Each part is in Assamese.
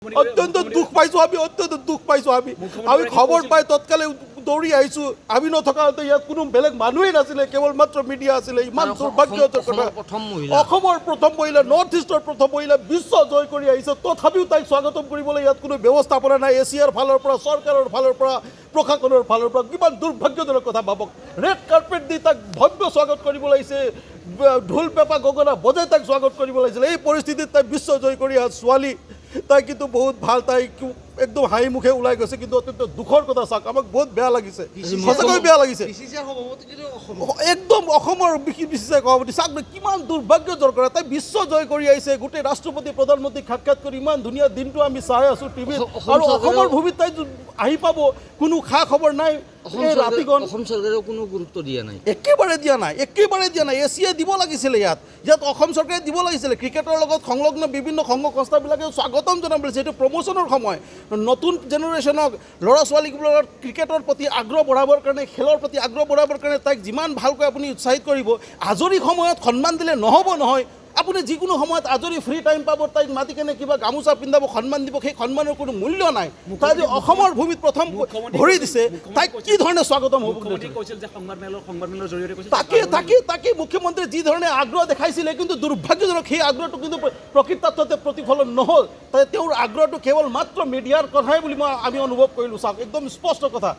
অত্যন্ত দুখ পাইছোঁ আমি অত্যন্ত দুখ পাইছোঁ আমি খবৰ পাই তৎকালে দৌৰি আহিছোঁ আমি নথকাতে ইয়াত কোনো বেলেগ মানুহেই নাছিলে কেৱল মাত্ৰ মিডিয়া আছিলে ইমান দুৰ্ভাগ্যজনক কথা অসমৰ প্ৰথম মহিলা নৰ্থ ইষ্টৰ প্ৰথম মহিলা বিশ্ব জয় কৰি আহিছে তথাপিও তাইক স্বাগতম কৰিবলৈ ইয়াত কোনো ব্যৱস্থাপনা নাই এছিয়াৰ ফালৰ পৰা চৰকাৰৰ ফালৰ পৰা প্ৰশাসনৰ ফালৰ পৰা কিমান দুৰ্ভাগ্যজনক কথা ভাবক ৰেড কাৰ্পেট দি তাক ভব্য স্বাগত কৰিব লাগিছে ঢোল পেঁপা গগনা বজাই তাক স্বাগত কৰিব লাগিছিলে এই পৰিস্থিতিত তাই বিশ্ব জয় কৰি অহা ছোৱালী তাই কিন্তু বহুত ভাল তাই একদম হাঁহি মুখে ওলাই গৈছে কিন্তু অত্যন্ত দুখৰ কথা চাওক আমাক বহুত বেয়া লাগিছে সঁচাকৈ বেয়া লাগিছে একদম অসমৰ বিচিচিআই সভাপতি চাওক কিমান দুৰ্ভাগ্যজনক কথা তাই বিশ্ব জয় কৰি আহিছে গোটেই ৰাষ্ট্ৰপতি প্ৰধানমন্ত্ৰীক সাক্ষাৎ কৰি ইমান ধুনীয়া দিনটো আমি চাই আছোঁ টিভিত আৰু অসমৰ ভূমিত তাই আহি পাব কোনো খা খবৰ নাই অসম চৰকাৰেও কোনো গুৰুত্ব দিয়া নাই একেবাৰে দিয়া নাই এছিয়াই দিব লাগিছিলে ইয়াত অসম চৰকাৰে দিব লাগিছিলে ক্ৰিকেটৰ লগত সংলগ্ন বিভিন্ন সংঘ সংস্থাবিলাকে স্বাগতম জনাব লাগিছে এইটো প্ৰমোচনৰ সময় নতুন জেনেৰেশ্যনক ল'ৰা ছোৱালীবোৰৰ ক্ৰিকেটৰ প্ৰতি আগ্ৰহ বঢ়াবৰ কাৰণে খেলৰ প্ৰতি আগ্ৰহ বঢ়াবৰ কাৰণে তাইক যিমান ভালকৈ আপুনি উৎসাহিত কৰিব আজৰি সময়ত সন্মান দিলে নহ'ব নহয় আপুনি যিকোনো সময়ত আজৰি ফ্ৰী টাইম পাব তাইক মাতি কেনে কিবা গামোচা পিন্ধাব সন্মান দিব সেই সন্মানৰ কোনো মূল্য নাই তাই যে অসমৰ ভূমিত প্ৰথম ভৰি দিছে তাইক কি ধৰণে স্বাগতম হ'ব তাকে মুখ্যমন্ত্ৰীয়ে যি ধৰণে আগ্ৰহ দেখাইছিলে কিন্তু দুৰ্ভাগ্যজনক সেই আগ্ৰহটো কিন্তু প্ৰকৃতাৰ্থতে প্ৰতিফলন নহ'ল তাই তেওঁৰ আগ্ৰহটো কেৱল মাত্ৰ মিডিয়াৰ কথাই বুলি আমি অনুভৱ কৰিলোঁ চাওক একদম স্পষ্ট কথা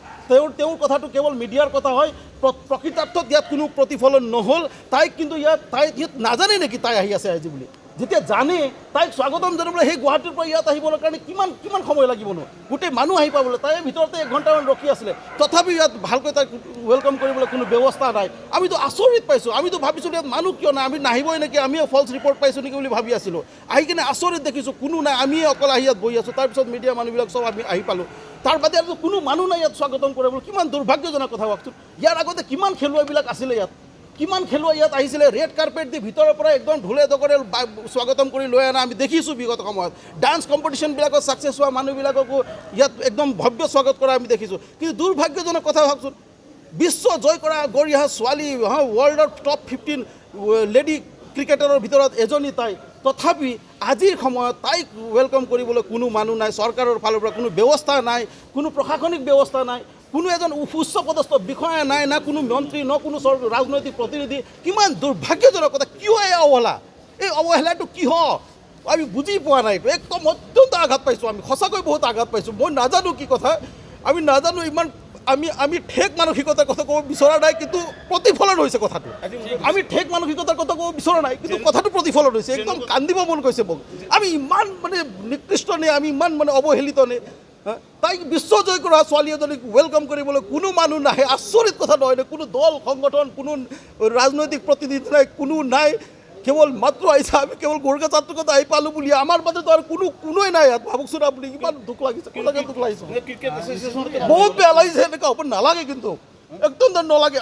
তেওঁৰ কথাটো কেৱল মিডিয়াৰ কথা হয় প্ৰকৃতাৰ্থত ইয়াত কোনো প্ৰতিফলন নহ'ল তাইক কিন্তু ইয়াত নাজানে নেকি তাই আহি আছে আজি বুলি যেতিয়া জানে তাইক স্বাগতম জনাবলৈ সেই গুৱাহাটীৰ পৰা ইয়াত আহিবৰ কাৰণে কিমান সময় লাগিবনো গোটেই মানুহ আহি পাবলৈ তাই ভিতৰতে 1 ঘণ্টামান ৰখি আছিলে তথাপিও ইয়াত ভালকৈ তাইক ৱেলকাম কৰিবলৈ কোনো ব্যৱস্থা নাই আমিতো আচৰিত পাইছোঁ আমিতো ভাবিছিলোঁ ইয়াত মানুহ কিয় নাই আমি নাহিবই নেকি আমিও ফল্ছ ৰিপৰ্ট পাইছোঁ নেকি বুলি ভাবি আছিলোঁ আহি কিনে আচৰিত দেখিছোঁ কোনো নাই আমিয়ে অকল আহি ইয়াত বহি আছোঁ তাৰপিছত মিডিয়া মানুহবিলাক চব আমি আহি পালোঁ তাৰ বাদে আৰু কোনো মানুহ নাই ইয়াত স্বাগতম কৰিবলৈ কিমান দুৰ্ভাগ্যজনক কথা ভাবকচোন ইয়াৰ আগতে কিমান খেলুৱৈবিলাক আছিলে কিমান খেলুৱৈ ইয়াত আহিছিলে ৰেড কাৰ্পেট দি ভিতৰৰ পৰা একদম ঢোলে ডগৰে স্বাগতম কৰি লৈ অনা আমি দেখিছোঁ বিগত সময়ত ডান্স কম্পিটিশ্যনবিলাকত ছাকচেছ হোৱা মানুহবিলাককো ইয়াত একদম ভব্য স্বাগত কৰা আমি দেখিছোঁ কিন্তু দুৰ্ভাগ্যজনক কথা ভাবচোন বিশ্ব জয় কৰা গঢ়ি অহা ছোৱালী ৱৰ্ল্ডৰ টপ 15 লেডি ক্ৰিকেটাৰৰ ভিতৰত এজনী তাই তথাপি আজিৰ সময়ত তাইক ৱেলকাম কৰিবলৈ কোনো মানুহ নাই চৰকাৰৰ ফালৰ পৰা কোনো ব্যৱস্থা নাই কোনো প্ৰশাসনিক ব্যৱস্থা নাই কোনো এজন উচ্চ পদস্থ বিষয়া নাই না কোনো মন্ত্ৰী ন কোনো ৰাজনৈতিক প্ৰতিনিধি কিমান দুৰ্ভাগ্যজনক কথা কিয় এই অৱহেলাটো কিয় আমি বুজি পোৱা নাই একদম অত্যন্ত আঘাত পাইছোঁ আমি সঁচাকৈ বহুত আঘাত পাইছোঁ মই নাজানো কি কথা আমি নাজানো ইমান আমি ঠেক মানসিকতাৰ কথা ক'ব বিচৰা নাই কিন্তু প্ৰতিফলন হৈছে কথাটো আমি ঠেক মানসিকতাৰ কথা ক'ব বিচৰা নাই কিন্তু কথাটো প্ৰতিফলন হৈছে একদম কান্দিব মন গৈছে মোক আমি ইমান মানে নিকৃষ্ট নে আমি ইমান মানে অৱহেলিত নে তাইক বিশ্ব জয় কৰা ছোৱালী এজনীক ৱেলকাম কৰিবলৈ কোনো মানুহ নাহে আচৰিত কথা নহয় কোনো দল সংগঠন কোনো ৰাজনৈতিক প্ৰতিনিধি নাই কোনো নাই কেৱল মাত্ৰ আহিছে আমি কেৱল গোৰ্খা ছাত্ৰকত আহি পালোঁ বুলি আমাৰ মাজতো আৰু কোনোৱে নাই ইয়াত ভাবকচোন আপুনি ইমান দুখ লাগিছে দুখ লাগিছে বহুত বেয়া লাগিছে এনেকুৱা হ'ব নালাগে কিন্তু একদম নালাগে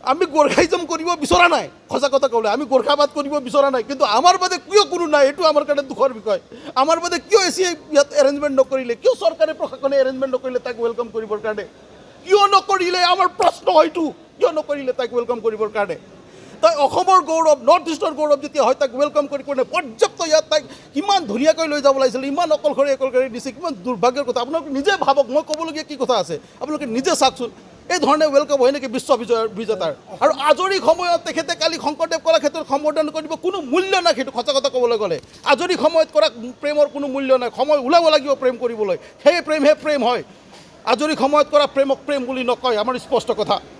আমি গোৰ্খাইজম কৰিব বিচৰা নাই সঁচা কথা ক'বলৈ আমি গোৰ্খাবাদ কৰিব বিচৰা নাই কিন্তু আমাৰ বাদে কিয় কোনো নাই এইটো আমাৰ কাৰণে দুখৰ বিষয় আমাৰ বাদে কিয় এছিয়াই ইয়াত এৰেঞ্জমেণ্ট নকৰিলে কিয় চৰকাৰে প্ৰশাসনে এৰেঞ্জমেণ্ট নকৰিলে তাক ৱেলকাম কৰিবৰ কাৰণে কিয় নকৰিলে আমাৰ প্ৰশ্ন হয়তো কিয় নকৰিলে তাক ৱেলকাম কৰিবৰ কাৰণে তাই অসমৰ গৌৰৱ নৰ্থ ইষ্টৰ গৌৰৱ যেতিয়া হয় তাক ৱেলকাম কৰি পৰ্যাপ্ত ইয়াত তাইক কিমান ধুনীয়াকৈ লৈ যাব লাগিছিল ইমান অকলশৰে দিছে কিমান দুৰ্ভাগ্যৰ কথা আপোনালোকে নিজে ভাবক মই ক'বলগীয়া কি কথা আছে আপোনালোকে নিজে চাওকচোন এই ধৰণে ৱেলকাম হয় নেকি বিশ্ব বিজেতাৰ আৰু আজৰি সময়ত তেখেতে কালি শংকৰদেৱ কলাক্ষেত্ৰত সম্বৰ্ধন কৰিব কোনো মূল্য নাই সেইটো সঁচা কথা ক'বলৈ গ'লে আজৰি সময়ত কৰা প্ৰেমৰ কোনো মূল্য নাই সময় ওলাব লাগিব প্ৰেম কৰিবলৈ সেই প্ৰেম হয় আজৰি সময়ত কৰা প্ৰেমক প্ৰেম বুলি নকয় আমাৰ স্পষ্ট কথা